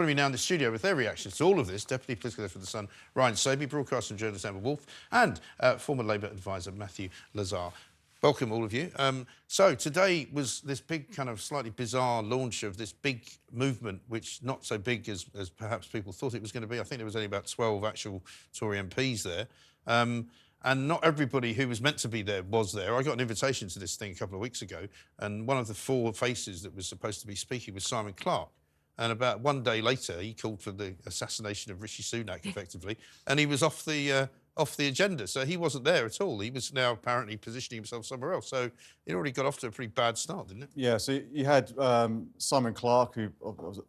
Joining me now in the studio with their reactions to all of this, Deputy Political Editor for The Sun, Ryan Sobey, broadcaster and journalist Emma Wolfe, and former Labour advisor Matthew Lazar. Welcome, all of you. So today was this big kind of slightly bizarre launch of this big movement, which not so big as perhaps people thought it was going to be. I think there was only about 12 actual Tory MPs there. And not everybody who was meant to be there was there. I got an invitation to this thing a couple of weeks ago, and one of the four faces that was supposed to be speaking was Simon Clarke. And about one day later, he called for the assassination of Rishi Sunak, effectively, and he was off the agenda. So he wasn't there at all. He was now apparently positioning himself somewhere else. So it already got off to a pretty bad start, didn't it? Yeah, so you had Simon Clarke, who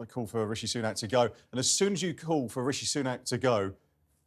called for Rishi Sunak to go. And as soon as you call for Rishi Sunak to go,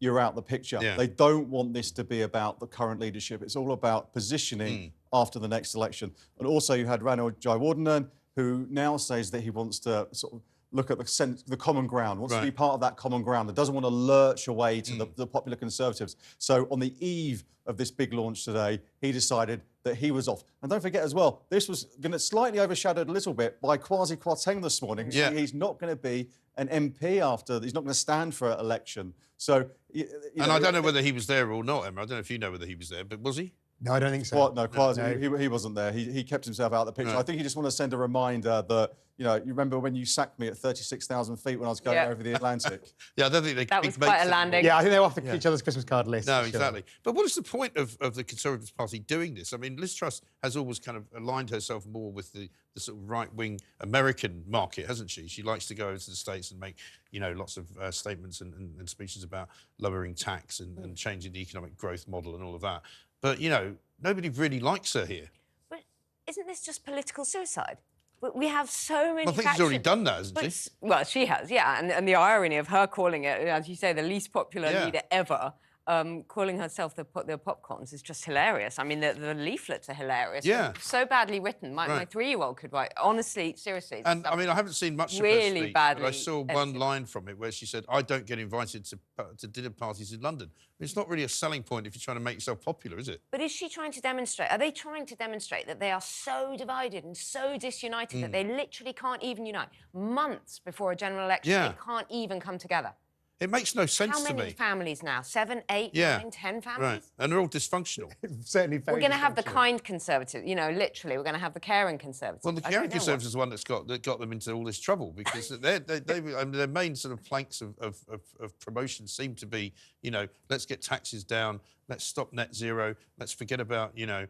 you're out the picture. Yeah. They don't want this to be about the current leadership. It's all about positioning after the next election. And also you had Ranil Jayawardena, who now says that he wants to sort of look at the common ground, wants to be part of that common ground, that doesn't want to lurch away to the Popular Conservatives. So on the eve of this big launch today, he decided that he was off. And don't forget as well, this was going to slightly overshadowed a little bit by Kwasi Kwarteng this morning. Yeah. He's not going to be an MP after, he's not going to stand for an election. So, and I don't know whether he was there or not, Emma. I don't know if you know whether he was there, but was he? No, I don't think so. No, Kwasi, he wasn't there. He kept himself out of the picture. Right. I think he just wanted to send a reminder that, you know, you remember when you sacked me at 36,000 feet when I was going over the Atlantic? Yeah, I don't think that was quite a landing. Yeah, I think they were off each other's Christmas card list. No, exactly. But what is the point of the Conservative Party doing this? I mean, Liz Truss has always kind of aligned herself more with the sort of right-wing American market, hasn't she? She likes to go over to the States and make, you know, lots of statements and speeches about lowering tax and changing the economic growth model and all of that. But, you know, nobody really likes her here. But isn't this just political suicide? We have so many I think she's already done that, hasn't she? Well, she has, yeah. And the irony of her calling it, as you say, the least popular leader ever, calling herself the PopCons is just hilarious. I mean, the leaflets are hilarious. Yeah. So badly written. My 3-year-old could write. Honestly, seriously. And, I mean, I haven't seen much really of her speech, badly but I saw one line from it where she said, I don't get invited to dinner parties in London. I mean, it's not really a selling point if you're trying to make yourself popular, is it? But is she trying to demonstrate, are they trying to demonstrate that they are so divided and so disunited that they literally can't even unite? Months before a general election, they can't even come together. It makes no sense to me. How many families now? 7, 8, 9, 10 families? Right, and they're all dysfunctional. Certainly very We're going to have the kind Conservative, you know, literally, we're going to have the caring Conservative. Well, the caring Conservative is the one that got them into all this trouble because their main sort of planks of promotion seem to be, you know, let's get taxes down, let's stop net zero, let's forget about, you know,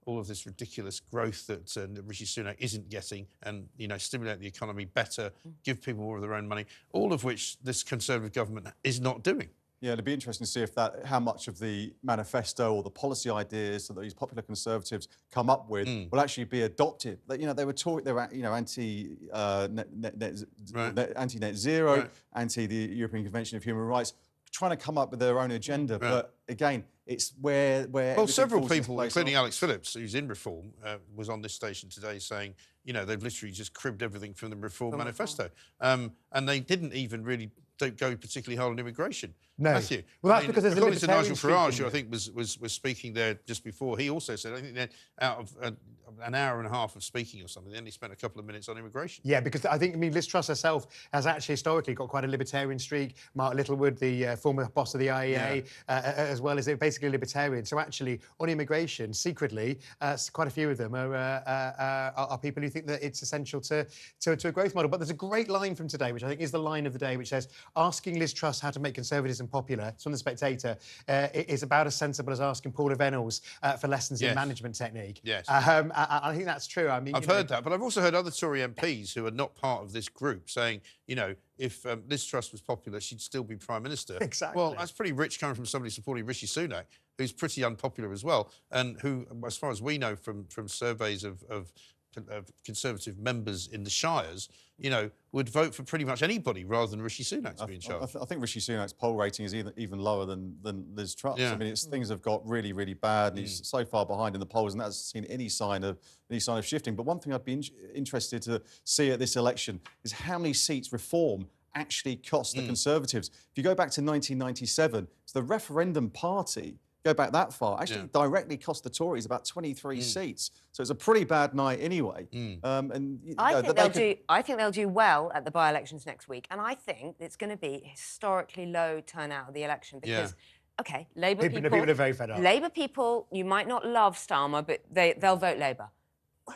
all of this ridiculous growth that Rishi Sunak isn't getting and, you know, stimulate the economy better, give people more of their own money, all of which this Conservative government is not doing. Yeah, it'd be interesting to see if how much of the manifesto or the policy ideas that these Popular Conservatives come up with will actually be adopted. You know, they were anti-net zero, anti the European Convention of Human Rights, trying to come up with their own agenda. But again, it's where well, several people, including Alex Phillips, who's in Reform, was on this station today saying, you know, they've literally just cribbed everything from the Reform manifesto, and they didn't even really go particularly hard on immigration. No. Matthew, well, that's because there's a according to Nigel libertarian Farage, who I think was speaking there just before, he also said, I think that out of an hour and a half of speaking or something, they only spent a couple of minutes on immigration. Yeah, because I think, Liz Truss herself has actually historically got quite a libertarian streak. Mark Littlewood, the former boss of the IEA, as well as basically a libertarian. So actually, on immigration, secretly, quite a few of them are people who think that it's essential to a growth model. But there's a great line from today, which I think is the line of the day, which says, asking Liz Truss how to make conservatism popular, it's on The Spectator, is about as sensible as asking Paula Venables for lessons in management technique. Yes. I think that's true. I mean, I've heard that, but I've also heard other Tory MPs who are not part of this group saying, you know, if Liz Truss was popular, she'd still be Prime Minister. Exactly. Well, that's pretty rich coming from somebody supporting Rishi Sunak, who's pretty unpopular as well, and who, as far as we know from surveys of Conservative members in the Shires, you know, would vote for pretty much anybody rather than Rishi Sunak to be in charge. I think Rishi Sunak's poll rating is even lower than Liz Truss. Yeah. I mean, things have got really, really bad, and he's so far behind in the polls, and that's seen any sign of shifting. But one thing I'd be interested to see at this election is how many seats Reform actually cost the Conservatives. If you go back to 1997, it's the referendum party go back that far. Actually, directly cost the Tories about 23 seats. So it's a pretty bad night anyway. I think they'll do well at the by-elections next week, and I think it's going to be a historically low turnout of the election because. OK, Labour people are very fed up. Labour people, you might not love Starmer, but they'll vote Labour.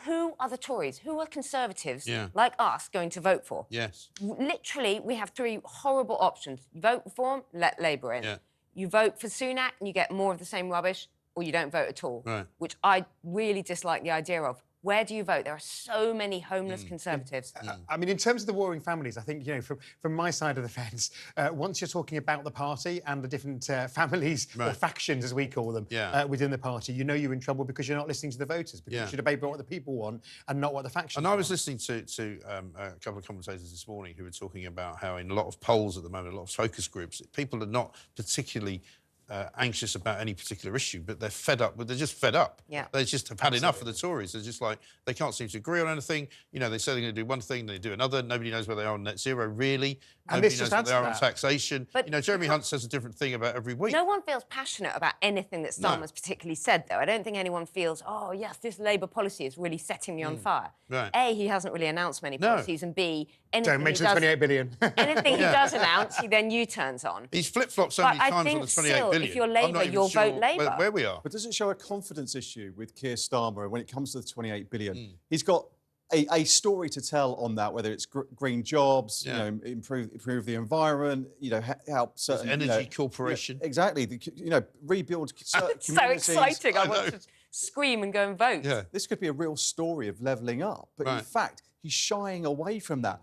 Who are the Tories? Who are Conservatives like us going to vote for? Yes. Literally, we have three horrible options. You vote for them, let Labour in. Yeah. You vote for Sunak and you get more of the same rubbish, or you don't vote at all, which I really dislike the idea of. Where do you vote? There are so many homeless Conservatives. I mean, in terms of the warring families, I think, you know, from my side of the fence, once you're talking about the party and the different families or factions, as we call them, within the party, you know you're in trouble because you're not listening to the voters, because you should debate about what the people want and not what the factions want. And I was listening to a couple of commentators this morning who were talking about how in a lot of polls at the moment, a lot of focus groups, people are not particularly anxious about any particular issue, but they're fed up. They're just fed up. Yeah. They just have had enough of the Tories. They're just like, they can't seem to agree on anything. You know, they say they're going to do one thing, they do another. Nobody knows where they are on net zero, really. Nobody knows where they are on taxation. But, you know, Jeremy Hunt says a different thing about every week. No one feels passionate about anything that Starmer's particularly said, though. I don't think anyone feels, oh, yes, this Labour policy is really setting me on fire. Right. A, he hasn't really announced many policies, and B, anything don't mention 28 billion. Anything he does announce, he then U-turns on. He's flip-flopped so many times on the 28 billion. If you're Labour, you'll vote Labour. Where we are. But does it show a confidence issue with Keir Starmer when it comes to the 28 billion? He's got a story to tell on that, whether it's green jobs, you know, improve the environment, you know, help certain energy corporation. Exactly, you know, rebuild certain communities. So exciting! I want to scream and go and vote. Yeah, this could be a real story of levelling up, but in fact, he's shying away from that.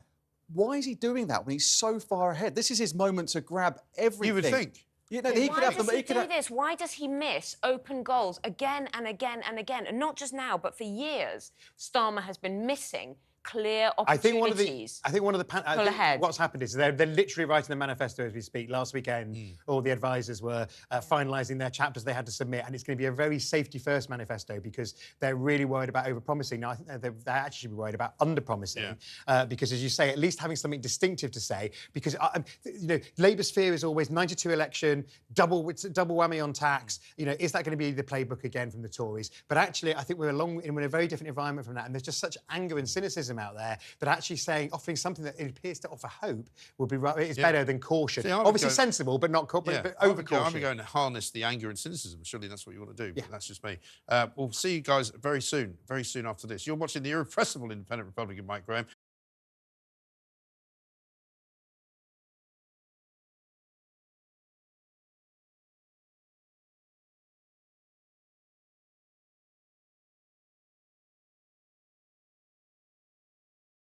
Why is he doing that when he's so far ahead? This is his moment to grab everything. You would think. You know, why does he do this? Why does he miss open goals again and again and again? And not just now, but for years, Starmer has been missing clear opportunities. I think what's happened is they're literally writing the manifesto as we speak. Last weekend, all the advisors were finalising their chapters they had to submit, and it's going to be a very safety-first manifesto because they're really worried about over-promising. Now, I think they actually should be worried about under-promising because, as you say, at least having something distinctive to say. Because you know, Labour's fear is always 92 election, double whammy on tax. You know, is that going to be the playbook again from the Tories? But actually, I think we're in a very different environment from that, and there's just such anger and cynicism out there that actually offering something that appears to offer hope would be better than caution. See, obviously sensible, but not but over caution. I'm going to harness the anger and cynicism. Surely that's what you want to do. But that's just me. We'll see you guys very soon after this. You're watching the irrepressible independent Republican Mike Graham.